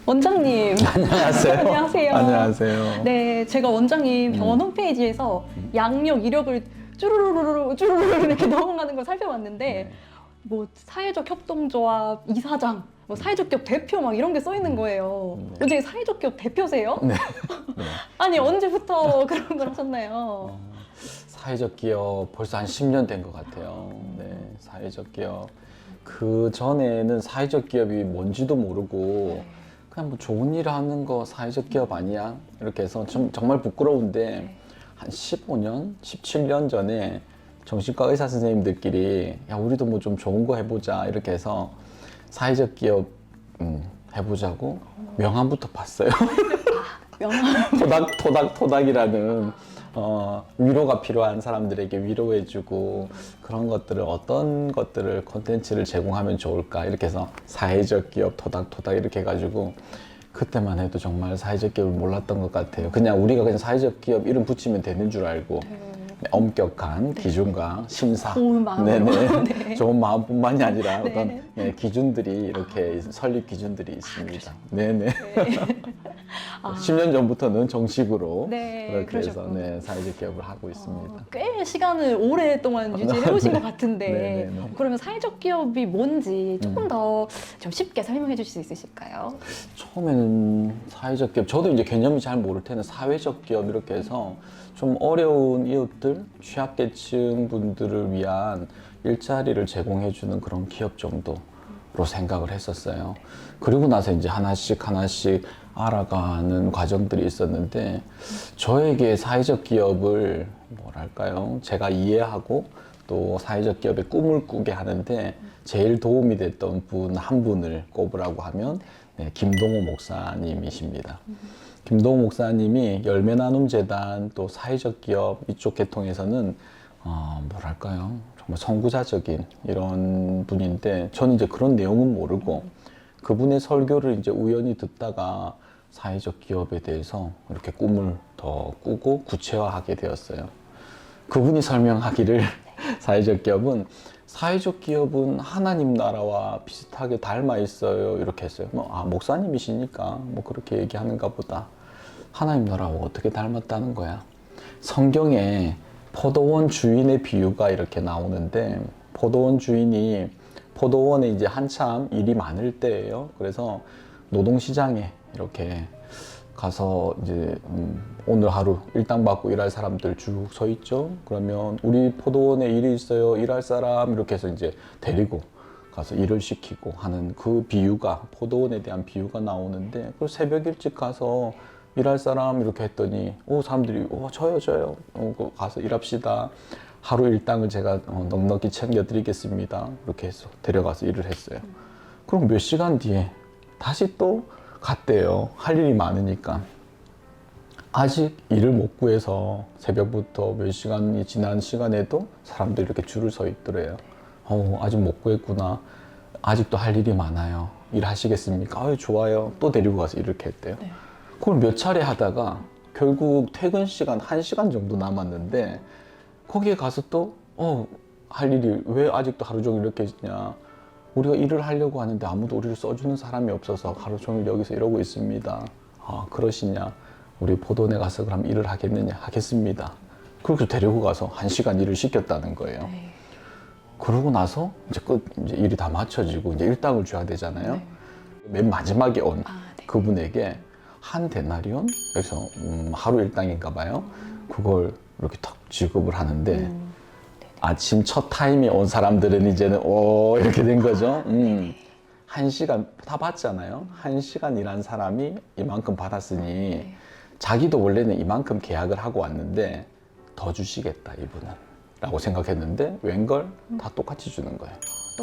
원장님. 안녕하세요. 안녕하세요. 안녕하세요. 네, 제가 원장님 병원 홈페이지에서 양력 이력을 쭈루루루루 이렇게 넘어가는 걸 살펴봤는데 뭐 사회적 협동조합 이사장, 뭐 사회적 기업 대표 막 이런 게 써 있는 거예요. 원장님 사회적 기업 대표세요? 네. 아니 언제부터 그런 걸 하셨나요? 사회적 기업 벌써 한 10년 된 것 같아요. 네, 사회적 기업. 그 전에는 사회적 기업이 뭔지도 모르고 그냥 뭐 좋은 일 하는 거 사회적 기업 아니야? 이렇게 해서 정말 부끄러운데 한 15년, 17년 전에 정신과 의사 선생님들끼리 야 우리도 뭐 좀 좋은 거 해보자 이렇게 해서 사회적 기업 해보자고 명함부터 봤어요. 명함. 토닥이라는 위로가 필요한 사람들에게 위로해주고 그런 것들을 어떤 것들을 콘텐츠를 제공하면 좋을까 이렇게 해서 사회적 기업 토닥 이렇게 해가지고 그때만 해도 정말 사회적 기업을 몰랐던 것 같아요. 그냥 우리가 그냥 사회적 기업 이름 붙이면 되는 줄 알고 엄격한 기준과 심사, 좋은 마음으로. 네. 좋은 마음뿐만이 아니라 네. 어떤 기준들이 이렇게 설립 기준들이 있습니다. 네네. 10년 전부터는 정식으로 네, 그렇게 해서 그러셨구나. 사회적 기업을 하고 있습니다. 꽤 시간을 오랫동안 유지해 오신 것 같은데 네네네. 그러면 사회적 기업이 뭔지 조금 더 좀 쉽게 설명해 주실 수 있으실까요? 처음에는 사회적 기업, 저도 이제 개념이 잘 모를 때는 사회적 기업 이렇게 해서 좀 어려운 이웃들, 취약계층 분들을 위한 일자리를 제공해주는 그런 기업 정도로 생각을 했었어요. 그리고 나서 이제 하나씩 알아가는 과정들이 있었는데 저에게 사회적 기업을 뭐랄까요? 제가 이해하고 또 사회적 기업의 꿈을 꾸게 하는데 제일 도움이 됐던 분 한 분을 꼽으라고 하면 네, 김동호 목사님이십니다. 김동호 목사님이 열매나눔재단 또 사회적 기업 이쪽 계통에서는 뭐랄까요? 정말 선구자적인 이런 분인데 저는 이제 그런 내용은 모르고 그분의 설교를 이제 우연히 듣다가 사회적 기업에 대해서 이렇게 꿈을 더 꾸고 구체화하게 되었어요. 그분이 설명하기를 사회적 기업은 하나님 나라와 비슷하게 닮아 있어요. 이렇게 했어요. 목사님이시니까 뭐 그렇게 얘기하는가 보다. 하나님 나라와 어떻게 닮았다는 거야. 성경에 포도원 주인의 비유가 이렇게 나오는데 포도원 주인이 포도원에 이제 한참 일이 많을 때예요. 그래서 노동시장에 이렇게 가서 이제 오늘 하루 일당 받고 일할 사람들 쭉 서 있죠. 그러면 우리 포도원에 일이 있어요. 일할 사람 이렇게 해서 이제 데리고 가서 일을 시키고 하는 그 비유가 포도원에 대한 비유가 나오는데 그 새벽 일찍 가서 일할 사람 이렇게 했더니 사람들이 저요 가서 일합시다. 하루 일당을 제가 넉넉히 챙겨드리겠습니다. 이렇게 해서 데려가서 일을 했어요. 그럼 몇 시간 뒤에 다시 또 갔대요. 할 일이 많으니까. 아직 일을 못 구해서 새벽부터 몇 시간이 지난 시간에도 사람들이 이렇게 줄을 서 있더래요. 아직 못 구했구나. 아직도 할 일이 많아요. 일하시겠습니까? 좋아요. 또 데리고 가서 이렇게 했대요. 네. 그걸 몇 차례 하다가 결국 퇴근 시간 1시간 정도 남았는데 거기에 가서 또 할 일이 왜 아직도 하루 종일 이렇게 있냐. 우리가 일을 하려고 하는데 아무도 우리를 써주는 사람이 없어서 하루 종일 여기서 이러고 있습니다. 그러시냐. 우리 포도원에 가서 그럼 일을 하겠느냐. 하겠습니다. 그렇게 데리고 가서 1시간 일을 시켰다는 거예요. 네. 그러고 나서 이제 일이 다 마쳐지고 이제 일당을 줘야 되잖아요. 네. 맨 마지막에 온 네. 그분에게 한 데나리온? 그래서 하루 일당인가 봐요. 그걸 이렇게 탁 지급을 하는데 아침 첫 타임에 온 사람들은 이제는 이렇게 된 거죠. 1시간 다 받잖아요. 1시간 일한 사람이 이만큼 받았으니 자기도 원래는 이만큼 계약을 하고 왔는데 더 주시겠다 이분은 라고 생각했는데 웬걸 다 똑같이 주는 거예요.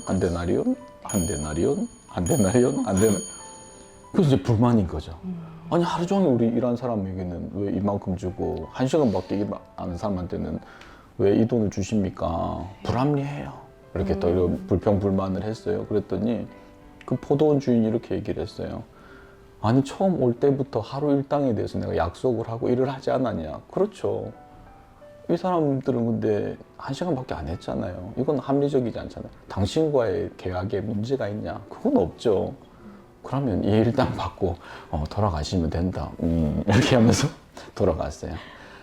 한 데나리온, 한 데나리온, 한 데나리온, 한 데나리온. 그래서 이제 불만인 거죠. 아니 하루 종일 우리 일한 사람에게는 왜 이만큼 주고 1시간밖에 일 안 하는 사람한테는 왜 이 돈을 주십니까? 불합리해요. 이렇게 또 이런 불평불만을 했어요. 그랬더니 그 포도원 주인이 이렇게 얘기를 했어요. 아니 처음 올 때부터 하루 일당에 대해서 내가 약속을 하고 일을 하지 않았냐. 그렇죠. 이 사람들은 근데 1시간밖에 안 했잖아요. 이건 합리적이지 않잖아요. 당신과의 계약에 문제가 있냐? 그건 없죠. 그러면 이 일당 받고 돌아가시면 된다. 이렇게 하면서 돌아갔어요.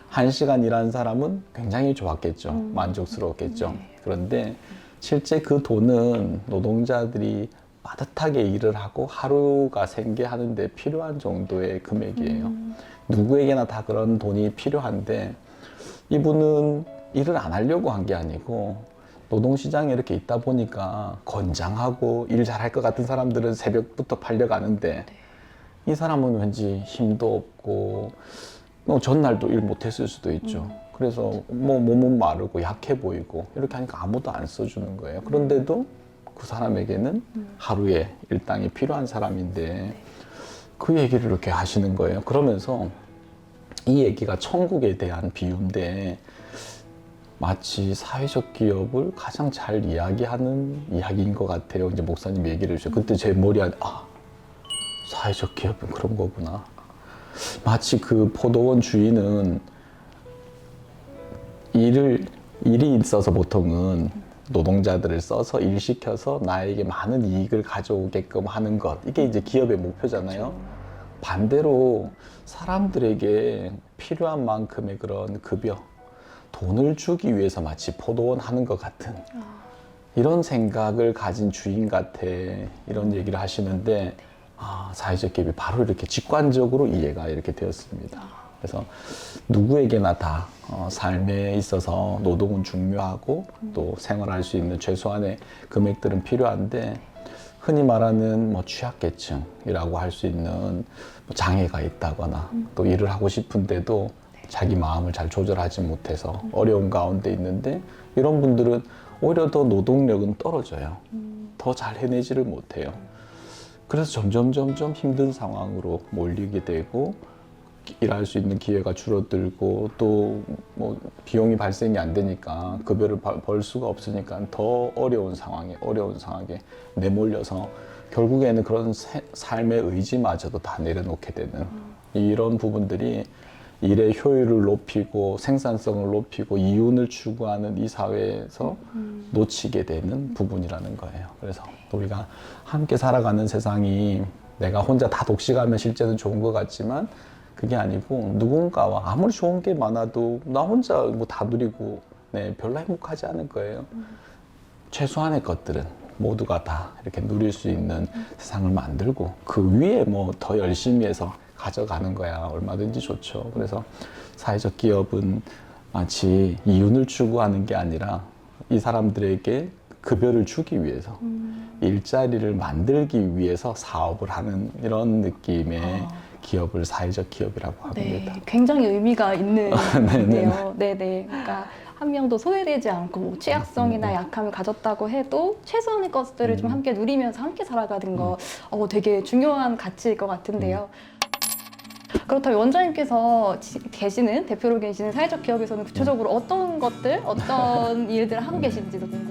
1시간 일한 사람은 굉장히 좋았겠죠. 만족스러웠겠죠. 그런데 실제 그 돈은 노동자들이 빠듯하게 일을 하고 하루가 생계하는데 필요한 정도의 금액이에요. 누구에게나 다 그런 돈이 필요한데 이분은 일을 안 하려고 한 게 아니고 노동시장에 이렇게 있다 보니까 건장하고 일 잘할 것 같은 사람들은 새벽부터 팔려가는데 이 사람은 왠지 힘도 없고 전날도 일 못했을 수도 있죠. 그래서 몸은 마르고 약해 보이고 이렇게 하니까 아무도 안 써주는 거예요. 그런데도 그 사람에게는 하루에 일당이 필요한 사람인데 그 얘기를 이렇게 하시는 거예요. 그러면서 이 얘기가 천국에 대한 비유인데 마치 사회적 기업을 가장 잘 이야기하는 이야기인 것 같아요. 이제 목사님 얘기를 해주셔서 그때 제 머리 안에 사회적 기업은 그런 거구나. 마치 그 포도원 주인은 일이 있어서 보통은 노동자들을 써서 일시켜서 나에게 많은 이익을 가져오게끔 하는 것. 이게 이제 기업의 목표잖아요. 반대로 사람들에게 필요한 만큼의 그런 급여, 돈을 주기 위해서 마치 포도원 하는 것 같은 이런 생각을 가진 주인 같아. 이런 얘기를 하시는데 사회적 기업이 바로 이렇게 직관적으로 이해가 이렇게 되었습니다. 그래서 누구에게나 다 삶에 있어서 노동은 중요하고 또 생활할 수 있는 최소한의 금액들은 필요한데 흔히 말하는 취약계층이라고 할 수 있는 장애가 있다거나 또 일을 하고 싶은데도 자기 마음을 잘 조절하지 못해서 어려운 가운데 있는데 이런 분들은 오히려 더 노동력은 떨어져요. 더 잘 해내지를 못해요. 그래서 점점 힘든 상황으로 몰리게 되고 일할 수 있는 기회가 줄어들고 또 비용이 발생이 안 되니까 급여를 벌 수가 없으니까 더 어려운 상황에 내몰려서 결국에는 그런 삶의 의지마저도 다 내려놓게 되는 이런 부분들이 일의 효율을 높이고 생산성을 높이고 이윤을 추구하는 이 사회에서 놓치게 되는 부분이라는 거예요. 그래서 우리가 함께 살아가는 세상이 내가 혼자 다 독식하면 실제는 좋은 것 같지만 그게 아니고 누군가와 아무리 좋은 게 많아도 나 혼자 다 누리고 별로 행복하지 않을 거예요. 최소한의 것들은 모두가 다 이렇게 누릴 수 있는 세상을 만들고 그 위에 더 열심히 해서 가져가는 거야 얼마든지 좋죠. 그래서 사회적 기업은 마치 이윤을 추구하는 게 아니라 이 사람들에게 급여를 주기 위해서 일자리를 만들기 위해서 사업을 하는 이런 느낌의 기업을 사회적 기업이라고 합니다. 네, 굉장히 의미가 있는 건데요. 네네. 그러니까 한 명도 소외되지 않고 취약성이나 약함을 가졌다고 해도 최소한의 것들을 좀 함께 누리면서 함께 살아가는 거 되게 중요한 가치일 것 같은데요. 그렇다면 원장님께서 대표로 계시는 사회적 기업에서는 구체적으로 어떤 것들, 어떤 일들을 하고 계신지도 궁금해요.